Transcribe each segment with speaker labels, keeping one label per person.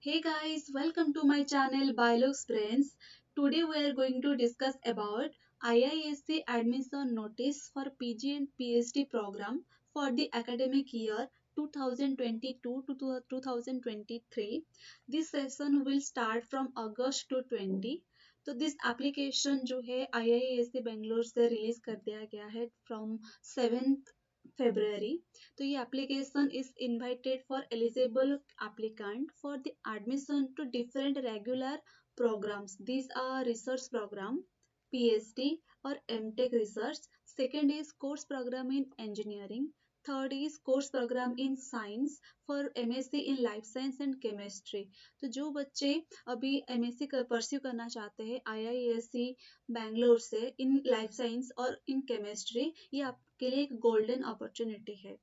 Speaker 1: Hey guys, welcome to my channel Biologs Brains. Today we are going to discuss about IISc admission notice for PG and PhD program for the academic year 2022 to 2023. This session will start from August to 20. तो this application जो है IISc Bangalore से release कर दिया गया है from 7th February. तो ये application is invited for eligible applicant for the admission to different regular programs. These are research program, PhD or MTech research. Second is course program in engineering. Third is course program in science for MSc in life science and chemistry. तो जो बच्चे अभी MSc pursue करना चाहते हैं IISc Bangalore से इन life science और in chemistry, ये आपके लिए एक गोल्डन अपॉर्चुनिटी है.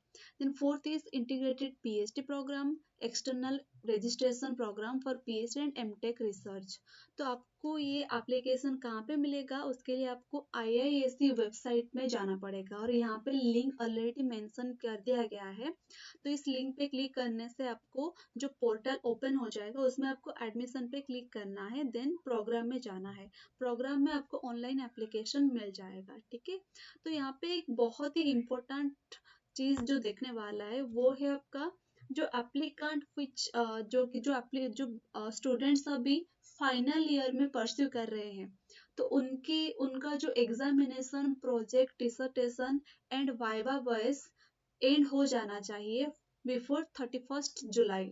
Speaker 1: Then fourth is integrated PhD program, external registration program for PhD and MTech research. तो आपको ये एप्लीकेशन कहाँ पे मिलेगा, उसके लिए आपको आईआईएससी वेबसाइट में जाना पड़ेगा और यहाँ पे लिंक ऑलरेडी मेंशन कर दिया गया है. तो इस लिंक पे क्लिक करने से आपको जो पोर्टल ओपन हो जाएगा उसमें आपको एडमिशन पे क्लिक करना है, देन प्रोग्राम में जाना है. प्रोग्राम में आपको ऑनलाइन एप्लीकेशन मिल जाएगा. ठीक है. तो यहाँ पे एक बहुत ही इम्पोर्टेंट चीज जो देखने वाला है वो है आपका जो एप्लीकांट विच जो स्टूडेंट्स अभी फाइनल ईयर में परस्यू कर रहे हैं, तो उनका जो examination, project, dissertation and viva voice and हो जाना चाहिए बिफोर 31 जुलाई.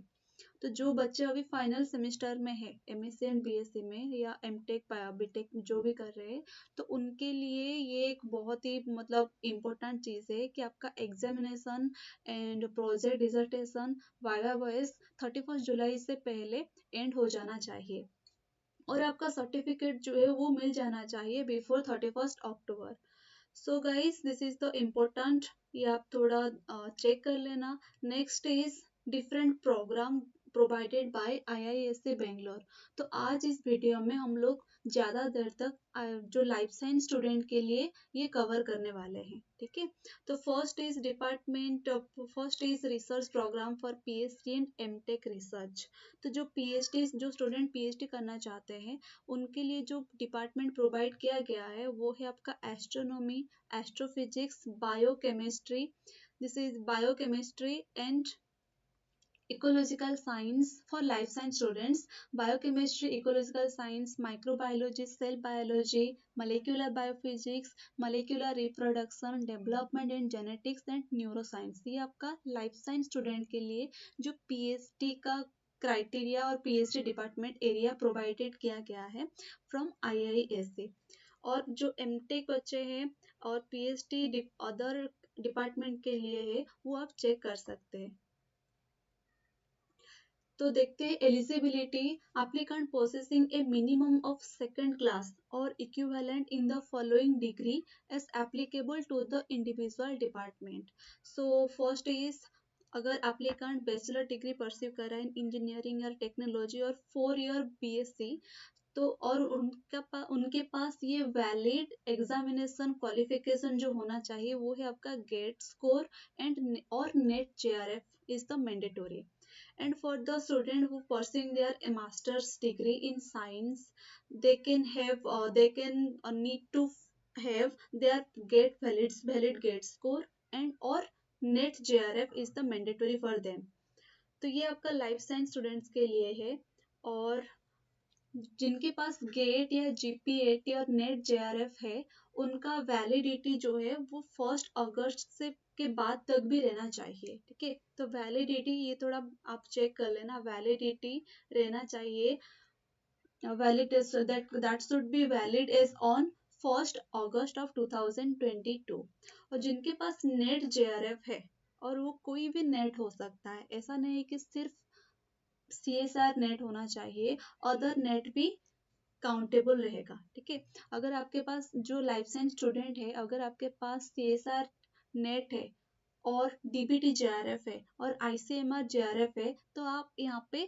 Speaker 1: तो जो बच्चे अभी फाइनल सेमेस्टर में है एमएससी एंड बीएससी में या एमटेक बीटेक जो भी कर रहे हैं, तो उनके लिए ये एक बहुत ही मतलब इम्पोर्टेंट चीज़ है कि आपका examination and project, dissertation, viva voice 31 जुलाई से पहले एंड हो जाना चाहिए और आपका सर्टिफिकेट जो है वो मिल जाना चाहिए before 31 October. So guys, this is the important, ये आप थोड़ा चेक कर लेना. Next is different program provided by IISc Bangalore. तो आज इस वीडियो में हम लोग ज़्यादा देर तक जो लाइफ साइंस स्टूडेंट के लिए ये कवर करने वाले हैं. ठीक है. तो first is research program for PhD and MTech research. तो जो स्टूडेंट पीएचडी करना चाहते हैं उनके लिए जो डिपार्टमेंट प्रोवाइड किया गया है वो है आपका astronomy, astrophysics, biochemistry. This is biochemistry and ecological science for life science students, biochemistry, ecological science, microbiology, cell biology, molecular biophysics, molecular reproduction, development and genetics and neuroscience. ये आपका लाइफ साइंस स्टूडेंट के लिए जो PhD का criteria और PhD department area provided किया गया है फ्रॉम आईआईएससी. और जो एमटेक बच्चे हैं और पीएचडी अदर डिपार्टमेंट के लिए है वो आप चेक कर सकते हैं. तो देखते हैं eligibility. Applicant possessing a minimum of second class or equivalent in the following degree as applicable to the individual department. So first is अगर एप्लीकेंट बैचलर डिग्री परस्यू कर रहा है इन इंजीनियरिंग और टेक्नोलॉजी और 4 ईयर बीएससी, तो और उनके पास ये वैलिड एग्जामिनेशन क्वालिफिकेशन जो होना चाहिए वो है आपका गेट स्कोर एंड और net JRF is the mandatory. And for the student who pursuing their master's degree in science, they can need to have their valid gate score and or net JRF is the mandatory for them. तो ये आपका life science students के लिए है. और जिनके पास gate या जीपीएटी और नेट जेआरएफ है उनका वैलिडिटी जो है वो 1 अगस्त से के बाद तक भी रहना चाहिए. ठीक है. तो वैलिडिटी ये थोड़ा आप चेक कर लेना, वैलिडिटी रहना चाहिए. Valid that should be valid as on 1 August of 2022. और जिनके पास नेट जेआरएफ है, और वो कोई भी नेट हो सकता है, ऐसा नहीं है कि सिर्फ सीएसआर नेट होना चाहिए, अदर नेट भी काउंटेबल रहेगा. ठीक है. अगर आपके पास जो लाइफ साइंस स्टूडेंट है, अगर आपके पास सीएसआर नेट है और डीबीटी जेआरएफ है और आईसीएमआर जेआरएफ है तो आप यहाँ पे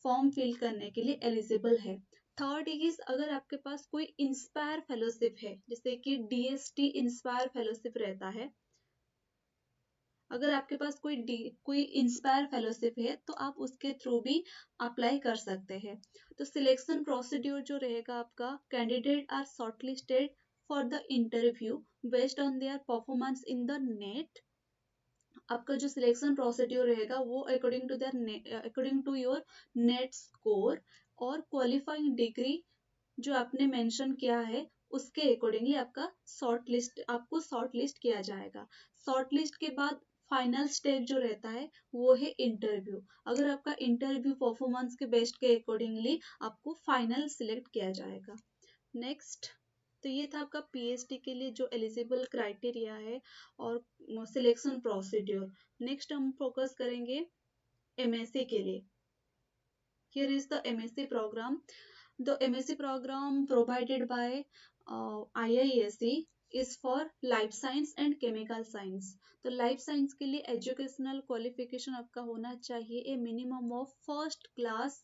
Speaker 1: फॉर्म फिल करने के लिए एलिजिबल है. थर्ड इज अगर आपके पास कोई इंस्पायर फेलोशिप है, जैसे कि डीएसटी इंस्पायर फेलोशिप रहता है, अगर आपके पास कोई इंस्पायर फेलोशिप है तो आप उसके थ्रू भी अप्लाई कर सकते हैं। तो सिलेक्शन प्रोसीड्यूर जो रहेगा आपका, candidate are shortlisted for the interview based on their performance in the NET. आपका जो सिलेक्शन प्रोसीड्यूर रहेगा वो according to your NET score और क्वालिफाइंग डिग्री जो आपने मेंशन किया है उसके अकॉर्डिंगली आपको शॉर्ट लिस्ट किया जाएगा। शॉर्ट लिस्ट के बाद फाइनल स्टेज जो रहता है वो है इंटरव्यू। अगर आपका इंटरव्यू परफॉर्मेंस के बेस्ट के अकॉर्डिंगली आपको फाइनल सिलेक्ट किया जाएगा। नेक्स्ट, तो ये था आपका पीएचडी के लिए जो एलिजिबल क्राइटेरिया है और सिलेक्शन प्रोसीड्योर। नेक्स्ट हम फोकस करेंगे एमएससी के लिए। Here is the MSc program. The MSc program provided by IISc is for life science and chemical science। तो लाइफ साइंस के लिए एजुकेशनल क्वालिफिकेशन आपका होना चाहिए a minimum of first class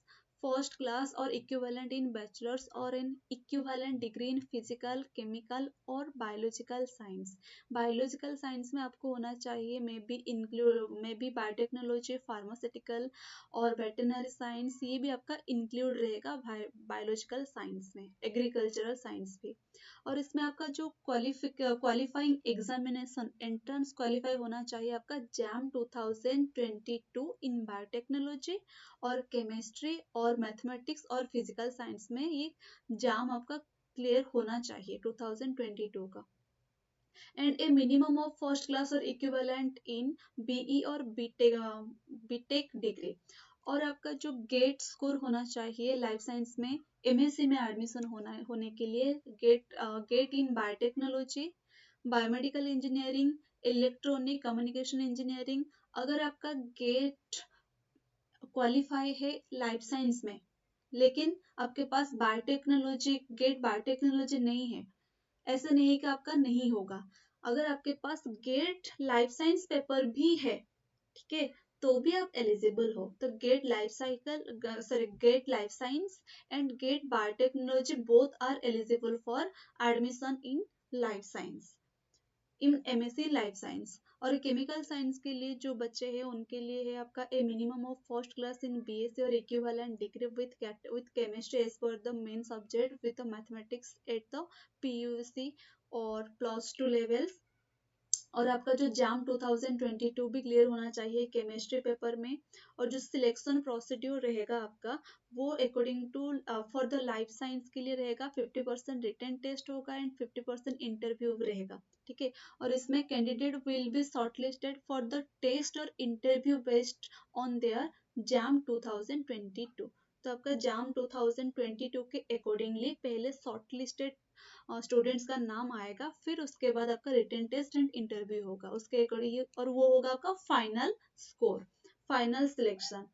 Speaker 1: or equivalent in bachelor's or in equivalent degree in physical, chemical or biological science. Biological science में आपको होना चाहिए मे बी बायोटेक्नोलॉजी, फार्मास्यूटिकल और वेटरनरी साइंस, ये भी आपका इंक्लूड रहेगा बायोलॉजिकल साइंस में, एग्रीकल्चरल साइंस भी। और इसमें आपका जो क्वालिफाइंग एग्जामिनेशन एंट्रेंस क्वालिफाई होना चाहिए आपका जैम 2022 इन बायोटेक्नोलॉजी और केमिस्ट्री और मैथमेटिक्स और फिजिकल साइंस में ये जैम आपका क्लियर होना चाहिए 2022 का। And A minimum of first class or equivalent in be और बीटेक डिग्री। और आपका जो गेट स्कोर होना चाहिए लाइफ साइंस में एमएससी में एडमिशन होने के लिए get in biotechnology, biomedical engineering, electronic communication engineering. अगर आपका गेट क्वालिफाई है लाइफ साइंस में लेकिन आपके पास गेट बायोटेक्नोलॉजी नहीं है, ऐसा नहीं है कि आपका नहीं होगा। अगर आपके पास गेट लाइफ साइंस पेपर भी है, ठीक है, तो भी आप एलिजिबल हो। तो GATE life science and GATE biotechnology both are eligible for admission in life science, in MSc life science. और केमिकल साइंस के लिए जो बच्चे हैं उनके लिए है आपका a minimum of first class in BSc or equivalent degree with chemistry as per the main subject with mathematics at the PUC or +2 levels. और आपका जो जैम 2022 भी क्लियर होना चाहिए केमिस्ट्री पेपर में। और जो सिलेक्शन प्रोसीड्यूर रहेगा आपका वो according to for the life science के लिए रहेगा 50% रिटन टेस्ट होगा एंड 50% इंटरव्यू रहेगा, ठीक है। और इसमें candidate will be shortlisted for the test और interview based on their JAM 2022। तो आपका जैम 2022 के अकॉर्डिंगली पहले शॉर्टलिस्टेड स्टूडेंट्स का नाम आएगा, फिर उसके बाद आपका रिटन टेस्ट एंड इंटरव्यू होगा उसके अकॉर्डिंग, और वो होगा आपका फाइनल स्कोर, फाइनल सिलेक्शन।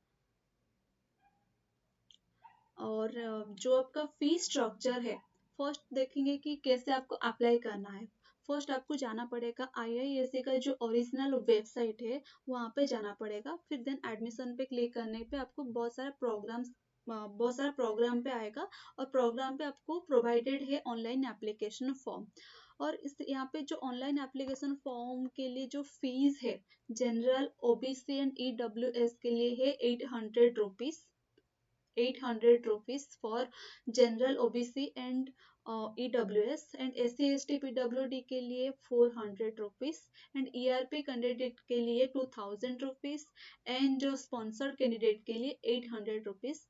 Speaker 1: और जो आपका फी स्ट्रक्चर है, फर्स्ट देखेंगे कि कैसे आपको अप्लाई करना है। फर्स्ट आपको जाना पड़ेगा आईआईएससी का जो ओरिजिनल वेबसाइट है वहाँ पे जाना पड़ेगा। फिर देन एडमिशन पे क्लिक करने पे आपको बहुत सारा प्रोग्राम पे आएगा और प्रोग्राम पे आपको प्रोवाइडेड है ऑनलाइन एप्लीकेशन फॉर्म। और इस यहाँ पे जो ऑनलाइन एप्लीकेशन फॉर्म के लिए जो फीस है जनरल, ओबीसी एंड ईडब्ल्यूएस के लिए है 800 rupees, 800 rupees for general OBC and EWS, and SC ST PWD के लिए 400 rupees, and ERP कैंडिडेट के लिए 2000 rupees, एंड जो स्पॉन्सर्ड कैंडिडेट के लिए 800 rupees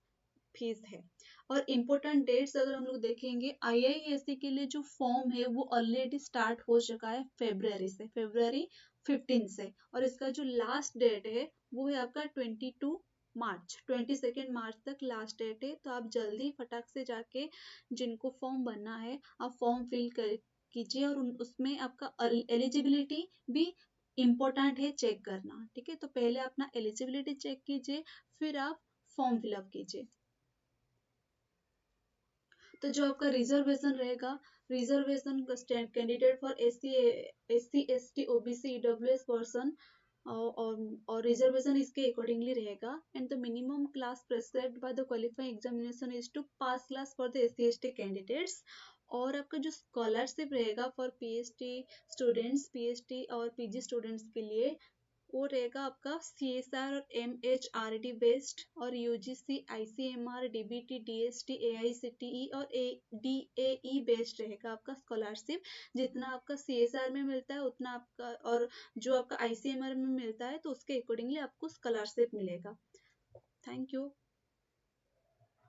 Speaker 1: फीस है। और इम्पोर्टेंट डेट्स अगर हम लोग देखेंगे आईआईएससी के लिए जो फॉर्म है वो ऑलरेडी स्टार्ट हो चुका है फेब्रुवरी 15 से, और इसका जो लास्ट डेट है वो है आपका 22 मार्च तक लास्ट डेट है। तो आप जल्दी फटाक से जाके जिनको फॉर्म भरना है आप फॉर्म फिल कर कीजिए, और उसमें आपका एलिजिबिलिटी भी इम्पोर्टेंट है चेक करना, ठीक है। तो पहले अपना एलिजिबिलिटी चेक कीजिए फिर आप फॉर्म फिलअप कीजिए। तो जो आपका रिजर्वेशन रहेगा, reservation candidate for SC ST OBC EWS person, और रिजर्वेशन इसके अकॉर्डिंगली रहेगा। And the minimum class prescribed by the qualifying examination is to pass class for the SC ST candidates. और आपका जो स्कॉलरशिप रहेगा फॉर पीएचडी स्टूडेंट्स, पीएचडी और PG students के लिए वो रहेगा आपका CSR और MHRD बेस्ड, और UGC ICMR DBT DST AICTE और DAE बेस्ड रहेगा आपका स्कॉलरशिप। जितना आपका CSR में मिलता है उतना आपका, और जो आपका ICMR में मिलता है तो उसके अकॉर्डिंगली आपको स्कॉलरशिप मिलेगा। Thank you.